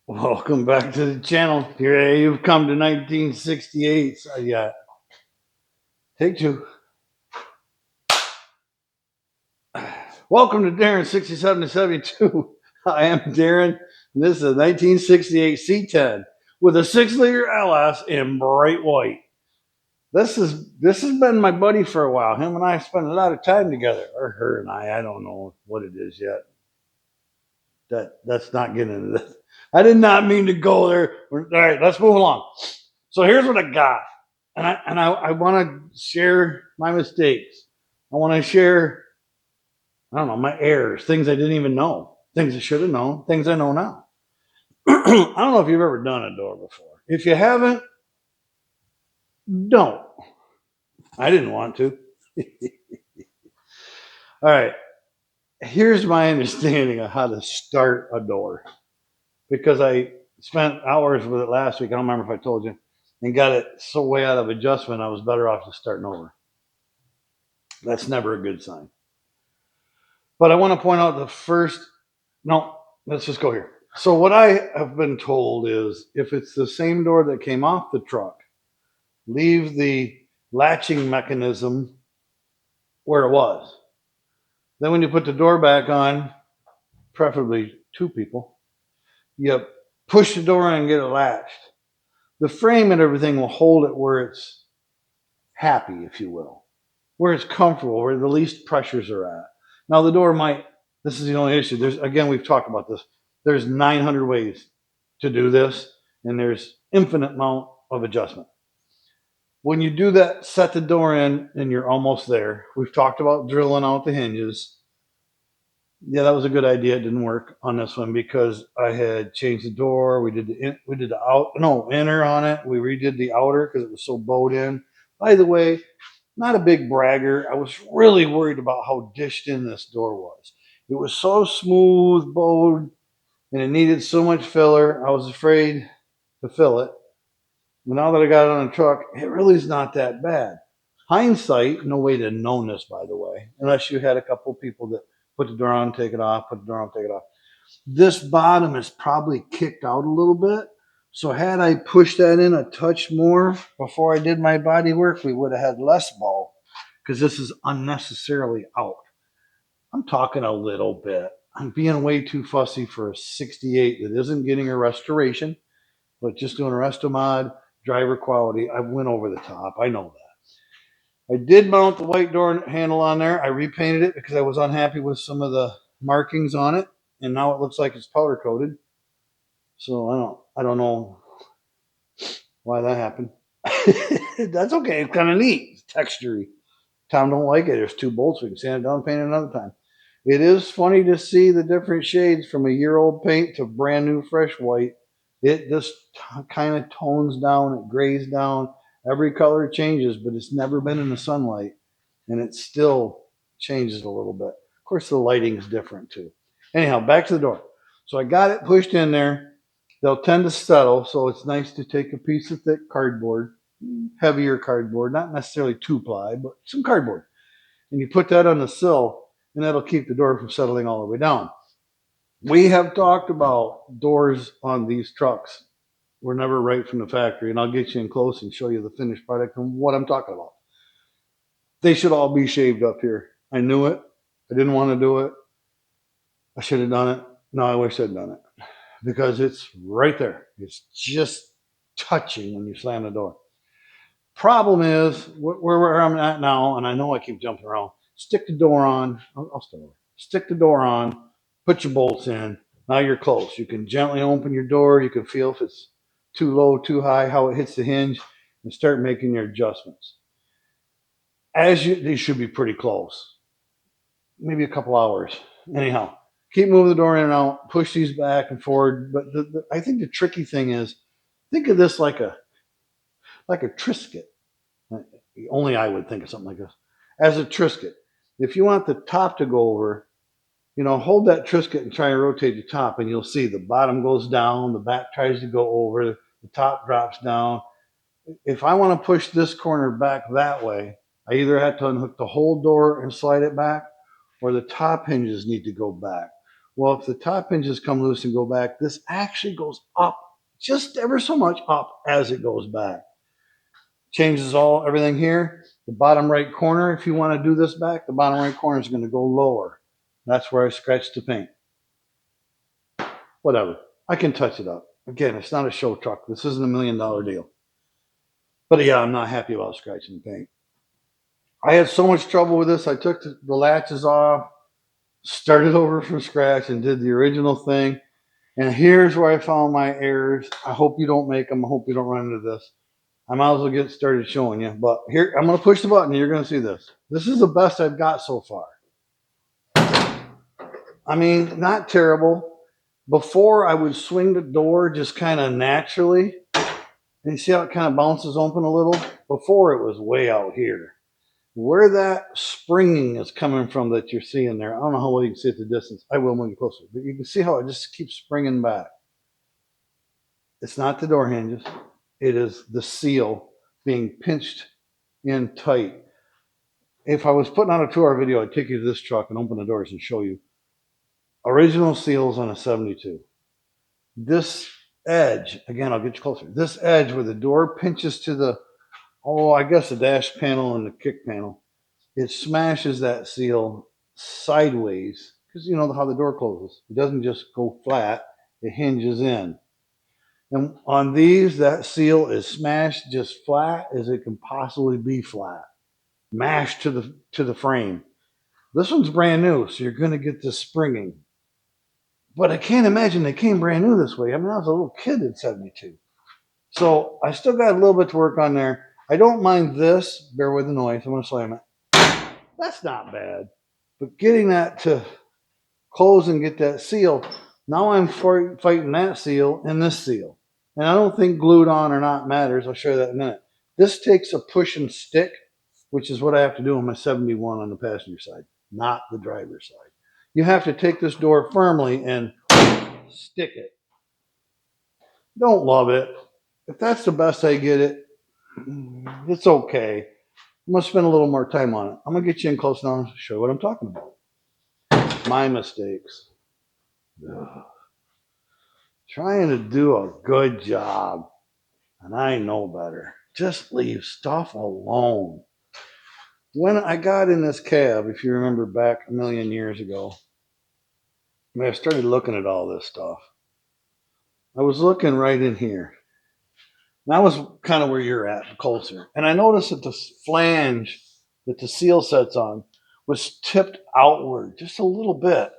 Welcome back to the channel. Here you've come to 1968. So yeah, take two. Welcome to Darren 67 to 72. I am Darren, and this is a 1968 C10 with a 6-liter LS in bright white. This has been my buddy for a while. Him and I spent a lot of time together, or her and I. I don't know what it is yet. That's not getting into this. I did not mean to go there. All right, let's move along. So here's what I got, and I want to share my mistakes. I want to share, I don't know, my errors, things I didn't even know, things I should have known, things I know now. I don't know if you've ever done a door before. If you haven't, don't. I didn't want to. All right, here's my understanding of how to start a door, because I spent hours with it last week. I don't remember if I told you, and got it so way out of adjustment, I was better off just starting over. That's never a good sign. But I want to point out the first, no, let's just go here. So, what I have been told is if it's the same door that came off the truck, leave the latching mechanism where it was. Then, when you put the door back on, preferably two people, you push the door in and get it latched. The frame and everything will hold it where it's happy, if you will, where it's comfortable, where the least pressures are at. Now, the door might, this is the only issue. Again, we've talked about this. There's 900 ways to do this, and there's infinite amount of adjustment. When you do that, set the door in, and you're almost there. We've talked about drilling out the hinges. Yeah, that was a good idea. It didn't work on this one because I had changed the door. We did the inner on it. We redid the outer because it was so bowed in. By the way, not a big bragger. I was really worried about how dished in this door was. It was so smooth, bowed, and it needed so much filler. I was afraid to fill it. But now that I got it on a truck, it really is not that bad. Hindsight, no way to have known this, by the way, unless you had a couple of people that put the door on, take it off, put the door on, take it off. This bottom is probably kicked out a little bit. So had I pushed that in a touch more before I did my body work, we would have had less bow because this is unnecessarily out. I'm talking a little bit. I'm being way too fussy for a 68 that isn't getting a restoration, but just doing a resto mod, driver quality. I went over the top. I know that. I did mount the white door handle on there. I repainted it because I was unhappy with some of the markings on it, and now it looks like it's powder coated. So I don't know why that happened. That's okay. It's kind of neat. It's textury. Tom don't like it. There's two bolts. We can sand it down, paint it another time. It is funny to see the different shades from a year-old paint to brand new fresh white. It just kind of tones down, it grays down. Every color changes, but it's never been in the sunlight, and it still changes a little bit. Of course, the lighting's different too. Anyhow, back to the door. So I got it pushed in there. They'll tend to settle, so it's nice to take a piece of thick cardboard, heavier cardboard, not necessarily 2-ply, but some cardboard, and you put that on the sill, and that'll keep the door from settling all the way down. We have talked about doors on these trucks were never right from the factory, and I'll get you in close and show you the finished product and what I'm talking about. They should all be shaved up here. I knew it. I didn't want to do it. I should have done it. No, I wish I'd done it because it's right there. It's just touching when you slam the door. Problem is where I'm at now, and I know I keep jumping around. Stick the door on. I'll start over. Stick the door on. Put your bolts in. Now you're close. You can gently open your door. You can feel if it's too low, too high, how it hits the hinge, and start making your adjustments. These should be pretty close. Maybe a couple hours. Anyhow, keep moving the door in and out. Push these back and forward. But I think the tricky thing is, think of this like a Triscuit. Only I would think of something like this. As a Triscuit, if you want the top to go over, hold that Triscuit and try and rotate the top, and you'll see the bottom goes down, the back tries to go over, the top drops down. If I want to push this corner back that way, I either have to unhook the whole door and slide it back, or the top hinges need to go back. Well, if the top hinges come loose and go back, this actually goes up just ever so much up as it goes back. Changes everything here. The bottom right corner, if you want to do this back, the bottom right corner is going to go lower. That's where I scratched the paint. Whatever. I can touch it up. Again, it's not a show truck. This isn't $1 million deal. But yeah, I'm not happy about scratching the paint. I had so much trouble with this. I took the latches off, started over from scratch, and did the original thing. And here's where I found my errors. I hope you don't make them. I hope you don't run into this. I might as well get started showing you. But here, I'm going to push the button and you're going to see this. This is the best I've got so far. I mean, not terrible. Before, I would swing the door just kind of naturally. And you see how it kind of bounces open a little? Before, it was way out here. Where that springing is coming from that you're seeing there, I don't know how well you can see at the distance. I will when you get closer. But you can see how it just keeps springing back. It's not the door hinges. It is the seal being pinched in tight. If I was putting on a 2-hour video, I'd take you to this truck and open the doors and show you. Original seals on a 72. This edge, again, I'll get you closer. This edge where the door pinches to the, I guess the dash panel and the kick panel, it smashes that seal sideways because you know how the door closes. It doesn't just go flat, it hinges in. And on these, that seal is smashed just flat as it can possibly be flat, mashed to the frame. This one's brand new, so you're going to get this springing. But I can't imagine they came brand new this way. I mean, I was a little kid in 72. So I still got a little bit to work on there. I don't mind this. Bear with the noise. I'm going to slam it. That's not bad. But getting that to close and get that seal, now I'm fighting that seal and this seal. And I don't think glued on or not matters. I'll show you that in a minute. This takes a push and stick, which is what I have to do on my 71 on the passenger side, not the driver's side. You have to take this door firmly and stick it. Don't love it. If that's the best I get it, it's okay. I'm going to spend a little more time on it. I'm going to get you in close now and show you what I'm talking about. My mistakes. Ugh. Trying to do a good job, and I know better. Just leave stuff alone. When I got in this cab, if you remember back a million years ago, I started looking at all this stuff. I was looking right in here. And that was kind of where you're at, closer. And I noticed that the flange that the seal sets on was tipped outward just a little bit.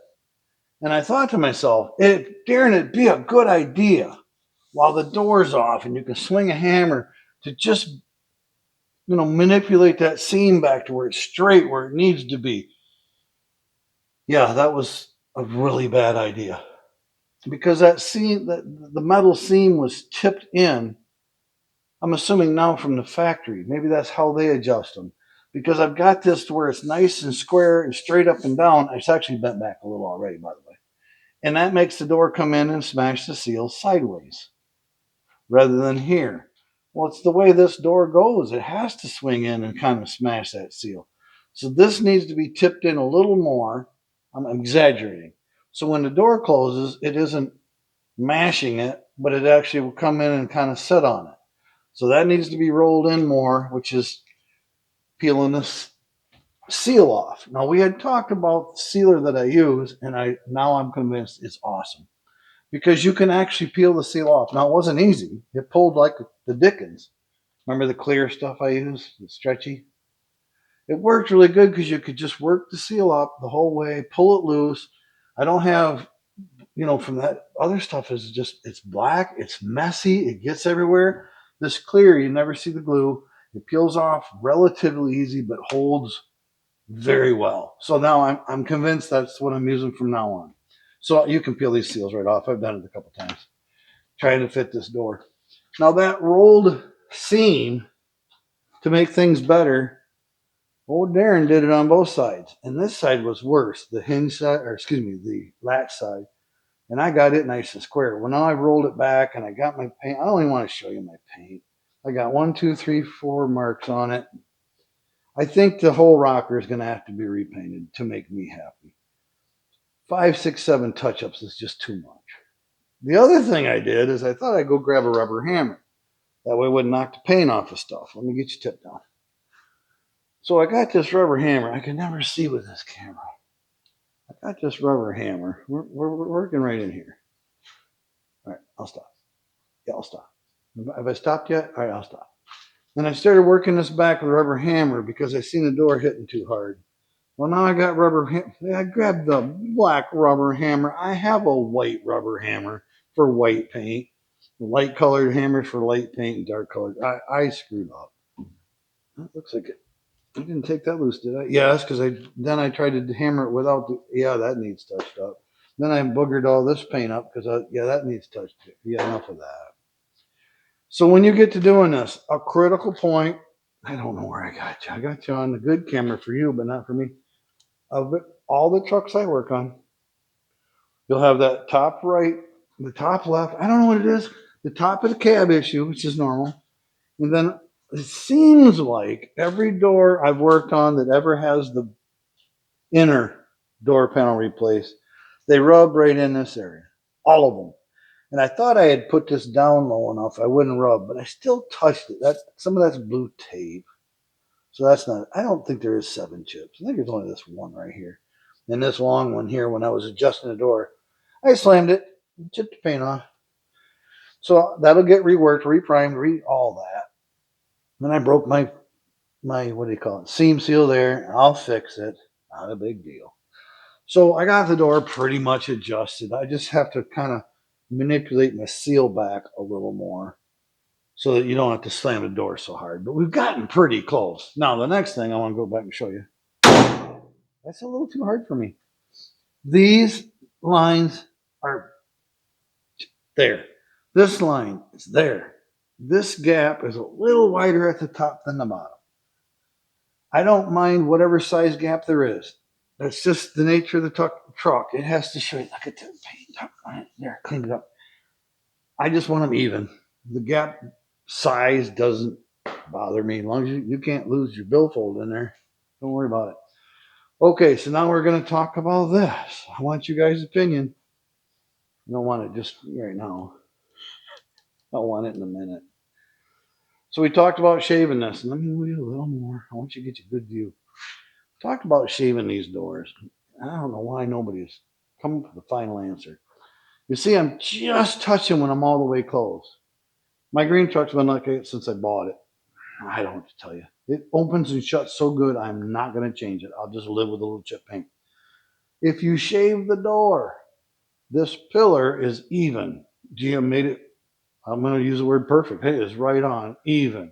And I thought to myself, Darren, it'd be a good idea while the door's off and you can swing a hammer to just, manipulate that seam back to where it's straight, where it needs to be. Yeah, that was a really bad idea. Because that seam, the metal seam was tipped in. I'm assuming now from the factory. Maybe that's how they adjust them. Because I've got this to where it's nice and square and straight up and down. It's actually bent back a little already, by the way. And that makes the door come in and smash the seal sideways rather than here. Well, it's the way this door goes. It has to swing in and kind of smash that seal. So this needs to be tipped in a little more. I'm exaggerating. So when the door closes, it isn't mashing it, but it actually will come in and kind of sit on it. So that needs to be rolled in more, which is peeling this seal off. Now, we had talked about the sealer that I use, and now I'm convinced it's awesome because you can actually peel the seal off. Now, it wasn't easy. It pulled like the Dickens. Remember the clear stuff I use, the stretchy? It worked really good because you could just work the seal up the whole way, pull it loose. I don't have, from that other stuff is just, it's black, it's messy, it gets everywhere. This clear, you never see the glue. It peels off relatively easy, but holds very well. So now I'm convinced that's what I'm using from now on. So you can peel these seals right off. I've done it a couple times, trying to fit this door. Now that rolled seam, to make things better, old Darren did it on both sides. And this side was worse, the hinge side, the latch side. And I got it nice and square. Well, now I've rolled it back and I got my paint. I don't even want to show you my paint. I got 1, 2, 3, 4 marks on it. I think the whole rocker is going to have to be repainted to make me happy. 5, 6, 7 touch-ups is just too much. The other thing I did is I thought I'd go grab a rubber hammer. That way it wouldn't knock the paint off of stuff. Let me get you tipped down. So I got this rubber hammer. I can never see with this camera. I got this rubber hammer. We're working right in here. All right, I'll stop. Yeah, I'll stop. Have I stopped yet? All right, I'll stop. And I started working this back with a rubber hammer because I seen the door hitting too hard. Well, now I got I grabbed the black rubber hammer. I have a white rubber hammer for white paint. Light colored hammers for light paint and dark colored. I screwed up. That looks like it. I didn't take that loose, did I? Yeah, that's because I tried to hammer it without yeah, that needs touched up. Then I boogered all this paint up because yeah, that needs touched. Yeah, enough of that. So when you get to doing this, a critical point, I don't know where I got you. I got you on the good camera for you, but not for me. Of it, all the trucks I work on, you'll have that top right, the top left. I don't know what it is. The top of the cab issue, which is normal. And then it seems like every door I've worked on that ever has the inner door panel replaced, they rub right in this area. All of them. And I thought I had put this down low enough I wouldn't rub, but I still touched it. Some of that's blue tape. So that's not, I don't think there is 7 chips. I think there's only this one right here. And this long one here, when I was adjusting the door, I slammed it, chipped the paint off. So that'll get reworked, reprimed, all that. Then I broke my what do you call it, seam seal there. I'll fix it. Not a big deal. So I got the door pretty much adjusted. I just have to kind of manipulate my seal back a little more so that you don't have to slam the door so hard. But we've gotten pretty close. Now, the next thing I want to go back and show you. That's a little too hard for me. These lines are there. This line is there. This gap is a little wider at the top than the bottom. I don't mind whatever size gap there is. That's just the nature of the truck. It has to show you. Look at the paint. There, cleaned it up. I just want them even. The gap size doesn't bother me as long as you can't lose your billfold in there. Don't worry about it. Okay, so now we're going to talk about this. I want you guys' opinion. I don't want it just right now. I want it in a minute. So we talked about shaving this. Let me move you a little more. I want you to get a good view. Talked about shaving these doors. I don't know why nobody's come up with the final answer. You see, I'm just touching when I'm all the way closed. My green truck's been like it since I bought it. I don't know what to tell you. It opens and shuts so good, I'm not going to change it. I'll just live with a little chip paint. If you shave the door, this pillar is even. GM made it, I'm going to use the word perfect. Hey, it's right on, even.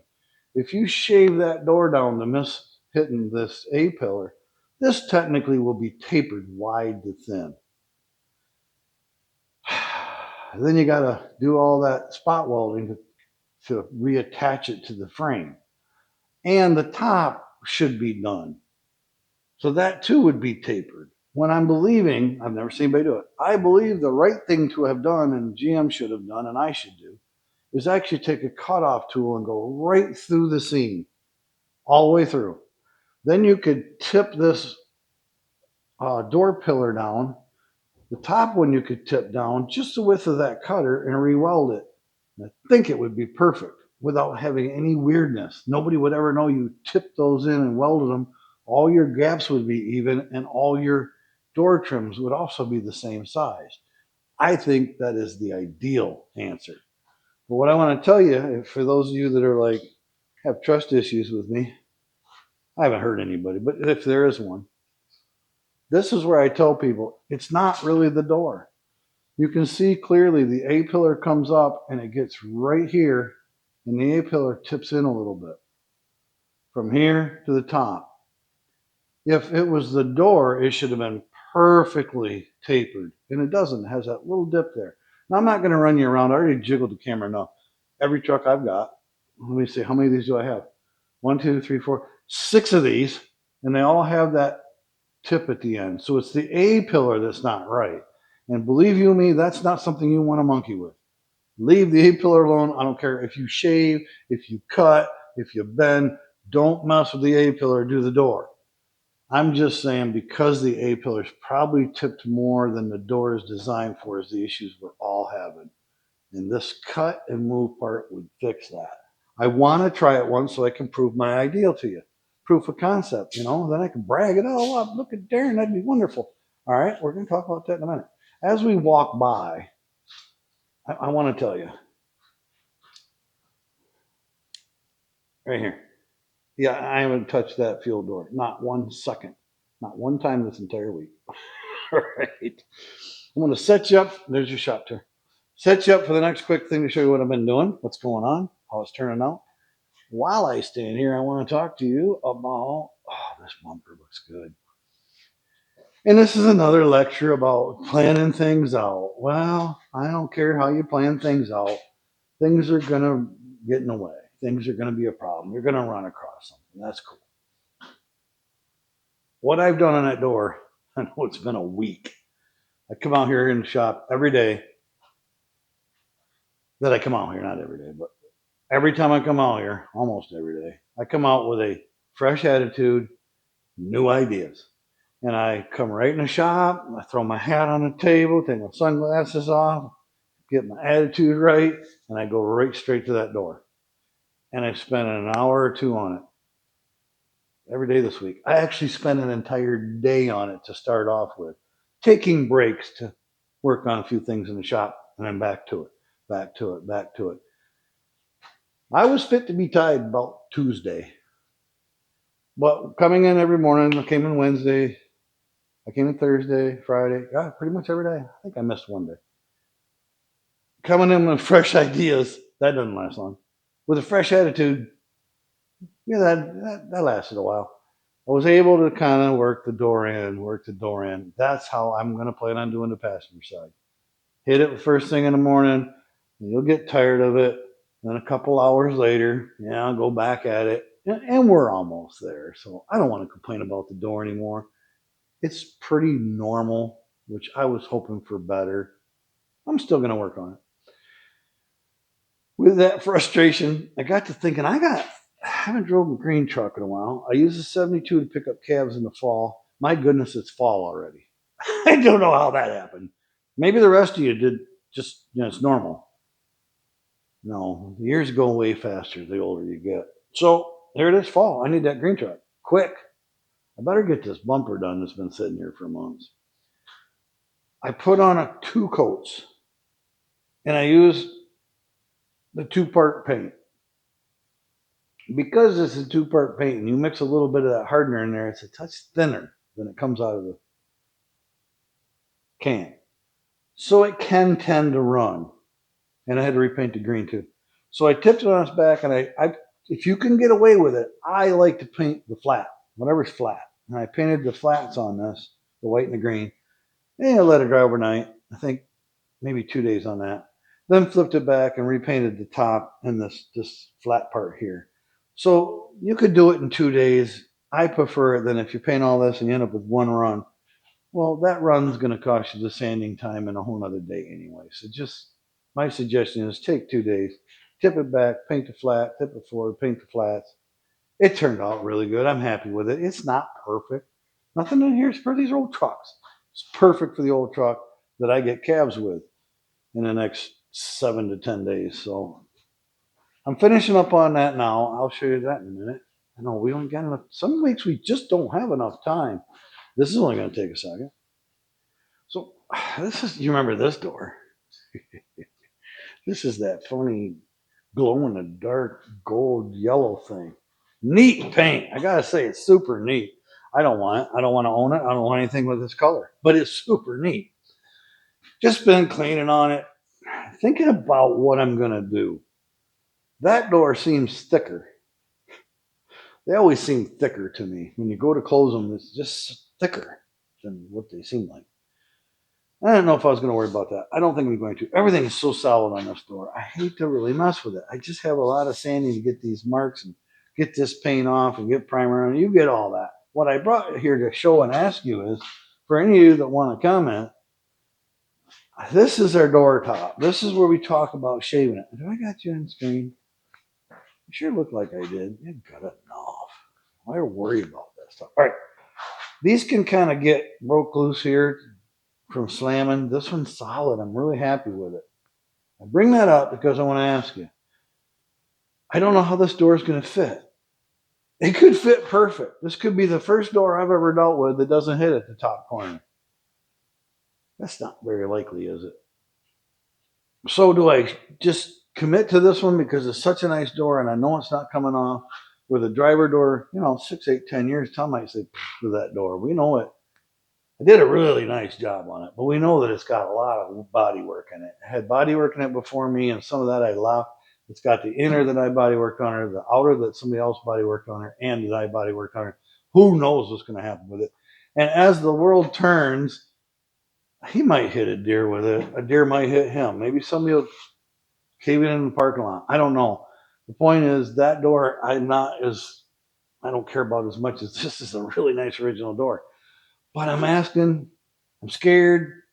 If you shave that door down to miss hitting this A pillar, this technically will be tapered wide to thin. Then you got to do all that spot welding to reattach it to the frame. And the top should be done. So that too would be tapered. When I'm believing, I've never seen anybody do it, I believe the right thing to have done, and GM should have done, and I should do, is actually take a cutoff tool and go right through the seam, all the way through. Then you could tip this door pillar down. The top one you could tip down just the width of that cutter and re-weld it. And I think it would be perfect without having any weirdness. Nobody would ever know you tipped those in and welded them. All your gaps would be even, and all your door trims would also be the same size. I think that is the ideal answer. But what I want to tell you, for those of you that are like, have trust issues with me, I haven't hurt anybody, but if there is one, this is where I tell people, it's not really the door. You can see clearly the A pillar comes up and it gets right here, and the A pillar tips in a little bit from here to the top. If it was the door, it should have been perfectly tapered, and it doesn't. It has that little dip there. Now, I'm not going to run you around. I already jiggled the camera enough. Every truck I've got, let me see, how many of these do I have? 1, 2, 3, 4, 6 of these, and they all have that tip at the end. So it's the A pillar that's not right. And believe you me, that's not something you want to monkey with. Leave the A pillar alone. I don't care if you shave, if you cut, if you bend. Don't mess with the A pillar. Do the door. I'm just saying because the A-pillars probably tipped more than the door is designed for is the issues we're all having. And this cut and move part would fix that. I want to try it once so I can prove my ideal to you. Proof of concept, then I can brag it all up. Look at Darren, that'd be wonderful. All right, we're going to talk about that in a minute. As we walk by, I want to tell you right here. Yeah, I haven't touched that fuel door. Not 1 second. Not one time this entire week. All right. I'm going to set you up. There's your shop tour. Set you up for the next quick thing to show you what I've been doing, what's going on, how it's turning out. While I stand here, I want to talk to you about, this bumper looks good. And this is another lecture about planning things out. Well, I don't care how you plan things out. Things are going to get in the way. Things are going to be a problem. You're going to run across something. That's cool. What I've done on that door, I know it's been a week. I come out here in the shop every day that I come out here, not every day, but every time I come out here, almost every day, I come out with a fresh attitude, new ideas. And I come right in the shop, I throw my hat on the table, take my sunglasses off, get my attitude right, and I go right straight to that door. And I spend an hour or two on it every day this week. I actually spent an entire day on it to start off with, taking breaks to work on a few things in the shop, and then back to it, back to it, back to it. I was fit to be tied about Tuesday. But coming in every morning, I came in Wednesday, I came in Thursday, Friday, pretty much every day. I think I missed one day. Coming in with fresh ideas, that doesn't last long. With a fresh attitude, that lasted a while. I was able to kind of work the door in. That's how I'm going to plan on doing the passenger side. Hit it first thing in the morning, and you'll get tired of it. Then a couple hours later, I'll go back at it, and we're almost there. So I don't want to complain about the door anymore. It's pretty normal, which I was hoping for better. I'm still going to work on it. With that frustration, I got to thinking, I haven't drove a green truck in a while. I use a 72 to pick up calves in the fall. My goodness, it's fall already. I don't know how that happened. Maybe the rest of you did just, it's normal. No, the years go way faster the older you get. So there it is, fall. I need that green truck. Quick. I better get this bumper done that's been sitting here for months. I put on 2 coats, and I used the 2-part paint. Because this is 2-part paint and you mix a little bit of that hardener in there, it's a touch thinner than it comes out of the can. So it can tend to run. And I had to repaint the green too. So I tipped it on its back, and I if you can get away with it, I like to paint the flat, whatever's flat. And I painted the flats on this, the white and the green. And I let it dry overnight. I think maybe 2 days on that. Then flipped it back and repainted the top and this flat part here. So you could do it in 2 days. I prefer it than if you paint all this and you end up with one run. Well, that run's going to cost you the sanding time and a whole other day anyway. So just my suggestion is take 2 days, tip it back, paint the flat, tip it forward, paint the flats. It turned out really good. I'm happy with it. It's not perfect. Nothing in here is for these old trucks. It's perfect for the old truck that I get cabs with in the next 7 to 10 days. So I'm finishing up on that now. I'll show you that in a minute. I know we don't get enough. Some weeks we just don't have enough time. This is only going to take a second. So you remember this door? This is that funny glow in the dark gold yellow thing. Neat paint. I gotta say, it's super neat. I don't want it. I don't want to own it. I don't want anything with this color, but it's super neat. Just been cleaning on it, thinking about what I'm gonna do. That door seems thicker. They always seem thicker to me. When you go to close them, it's just thicker than what they seem like. I don't know if I was going to worry about that. I don't think I'm going to. Everything is so solid on this door. I hate to really mess with it. I just have a lot of sanding to get these marks and get this paint off and get primer on. You get all that. What I brought here to show and ask you is, for any of you that want to comment, this is our door top. This is where we talk about shaving it. Do I got you on screen? It sure looked like I did. You got it off. Why worry about that stuff? All right. These can kind of get broke loose here from slamming. This one's solid. I'm really happy with it. I bring that up because I want to ask you. I don't know how this door is going to fit. It could fit perfect. This could be the first door I've ever dealt with that doesn't hit at the top corner. That's not very likely, is it? So do I just commit to this one because it's such a nice door and I know it's not coming off? With a driver door, 6, 8, 10 years, Tom might say, with that door. We know it. I did a really nice job on it, but we know that it's got a lot of body work in it. I had body work in it before me, and some of that I left. It's got the inner that I body worked on her, the outer that somebody else body worked on her, and that I body worked on her. Who knows what's going to happen with it? And as the world turns, he might hit a deer with it. A deer might hit him. Maybe somebody will cave it in the parking lot. I don't know. The point is that door I don't care about as much as this is a really nice original door. But I'm asking, I'm scared.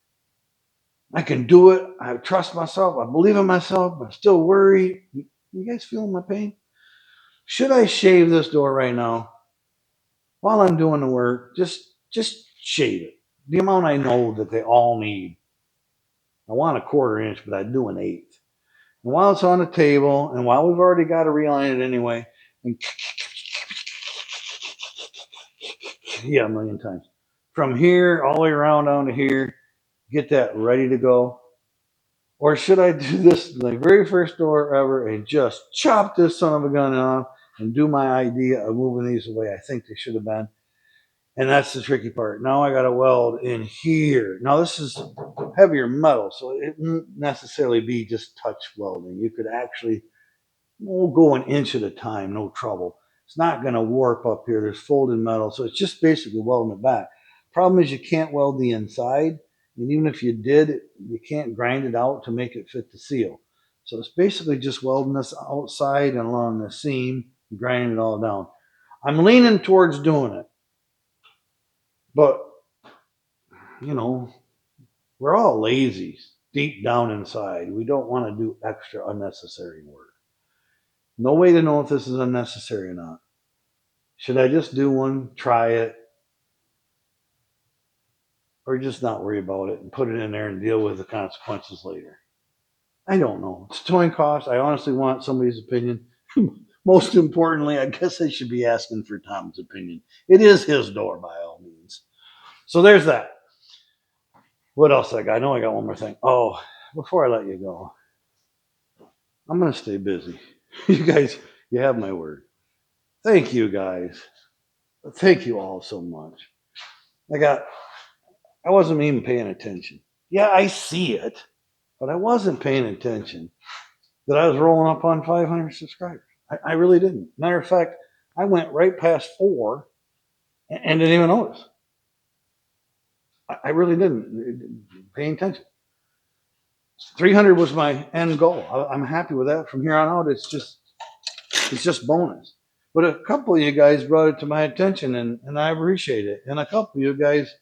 I can do it. I trust myself. I believe in myself, but I'm still worried. You guys feeling my pain? Should I shave this door right now while I'm doing the work? Just shave it. The amount I know that they all need. I want a 1/4 inch, but I'd do an 1/8. And while it's on the table, and while we've already got to realign it anyway, and yeah, a million times. From here all the way around down to here, get that ready to go. Or should I do this the very first door ever and just chop this son of a gun off and do my idea of moving these the way I think they should have been? And that's the tricky part. Now I got to weld in here. Now this is heavier metal, so it won't necessarily be just touch welding. You could actually go an inch at a time, no trouble. It's not going to warp up here. There's folded metal, so it's just basically welding it back. Problem is you can't weld the inside, and even if you did, you can't grind it out to make it fit the seal. So it's basically just welding this outside and along the seam, and grinding it all down. I'm leaning towards doing it, but we're all lazy deep down inside. We don't want to do extra unnecessary work. No way to know if this is unnecessary or not. Should I just do one, try it, or just not worry about it and put it in there and deal with the consequences later? I don't know. It's towing cost. I honestly want somebody's opinion. Most importantly, I guess I should be asking for Tom's opinion. It is his door by all means. So there's that. What else I got? I know I got one more thing. Oh, before I let you go, I'm going to stay busy. You guys, you have my word. Thank you guys. Thank you all so much. I wasn't even paying attention. Yeah, I see it, but I wasn't paying attention that I was rolling up on 500 subscribers. I really didn't. Matter of fact, I went right past 4 and didn't even notice. I really didn't pay attention. 300 was my end goal. I'm happy with that. From here on out, it's just bonus. But a couple of you guys brought it to my attention, and I appreciate it. And a couple of you guys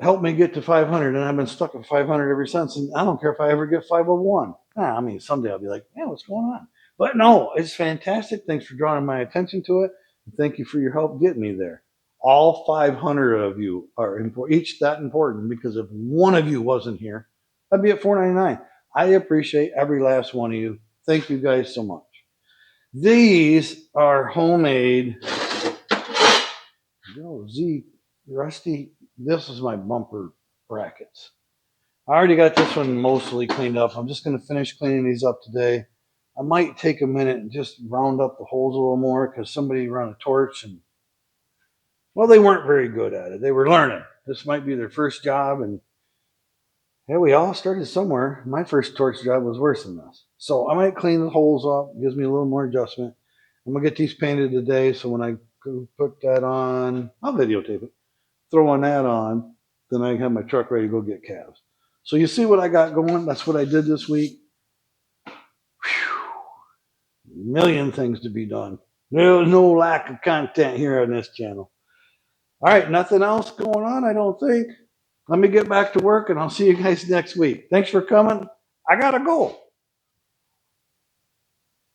helped me get to 500, and I've been stuck at 500 ever since. And I don't care if I ever get 501. I mean, someday I'll be like, yeah, what's going on? But no, it's fantastic. Thanks for drawing my attention to it. And thank you for your help getting me there. All 500 of you are each that important, because if one of you wasn't here, I'd be at 499. I appreciate every last one of you. Thank you guys so much. These are homemade. Rusty, this is my bumper brackets. I already got this one mostly cleaned up. I'm just going to finish cleaning these up today. I might take a minute and just round up the holes a little more, because somebody ran a torch and, well, they weren't very good at it. They were learning. This might be their first job, and yeah, we all started somewhere. My first torch job was worse than this. So I might clean the holes up. It gives me a little more adjustment. I'm going to get these painted today, so when I put that on, I'll videotape it. Throw on that on, then I have my truck ready to go get calves. So you see what I got going? That's what I did this week. Whew. Million things to be done. There's no lack of content here on this channel. All right, nothing else going on, I don't think. Let me get back to work, and I'll see you guys next week. Thanks for coming. I got to go.